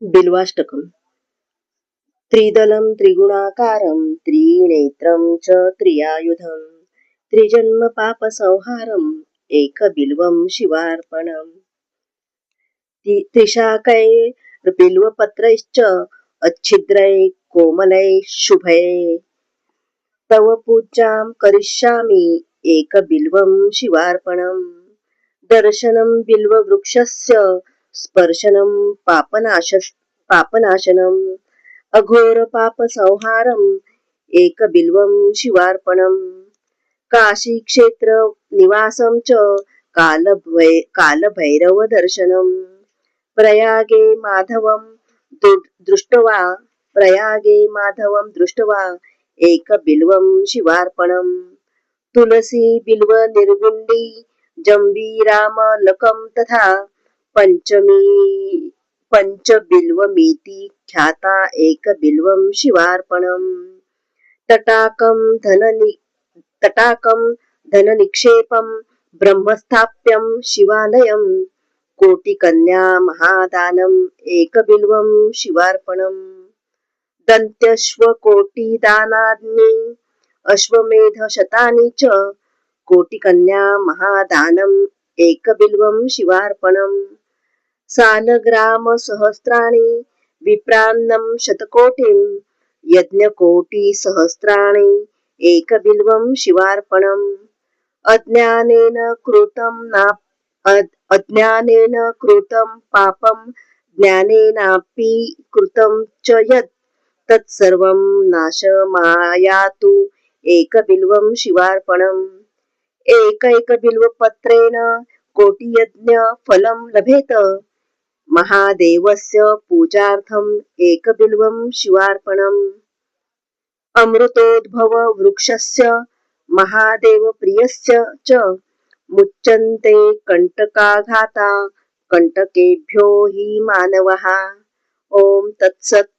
बिल्वाष्टकम् त्रिदलं त्रिगुणाकारं त्रिनेत्रं च त्रियायुधं त्रिजन्म पापसंहारम् एकबिल्वं शिवार्पणम् त्रिशाकैर्बिल्वपत्रैश्च अच्छिद्रैः कोमलैः शुभैः तव पूजां करिष्यामि एकबिल्वं शिवार्पणम् दर्शनं बिल्ववृक्षस्य स्पर्शनं पापनाशनम् अघोरपापसंहारम् एकबिल्वं शिवार्पणम् काशीक्षेत्रनिवासं च कालभैरवदर्शनम् प्रयागे माधवं दृष्ट्वा प्रयागे माधवं दृष्ट्वा एकबिल्वं शिवार्पणम् तुलसी बिल्व निर्गुण्डी जम्बीरामलकं तथा पंचबिल्वमिति ख्याता एकबिल्वं शिवार्पणम् तटाकं धननिक्षेपं ब्रह्मस्थाप्यं शिवालयं कोटिकन्या महादानम् एकबिल्वं शिवार्पणम् दन्त्यश्वकोटिदानानि अश्वमेधशतानि च कोटिकन्या महादानम् एकबिल्वं शिवार्पणम् सालग्रामसहस्राणि विप्रान्नं शतकोटिं यज्ञकोटिसहस्राणि एकबिल्वं शिवार्पणम् अज्ञानेन कृतं पापं ज्ञानेनापि कृतं च यत् तत्सर्वं नाशमायातु एकबिल्वं शिवार्पणम् एकैकबिल्वपत्रेण कोटियज्ञफलं लभेत महादेवस्य पूजार्थम् एकबिल्वं शिवार्पणम् अमृतोद्भववृक्षस्य महादेवप्रियस्य च मुच्यन्ते कण्टकाघाता कण्टकेभ्यो हि मानवः। ॐ तत्सत्।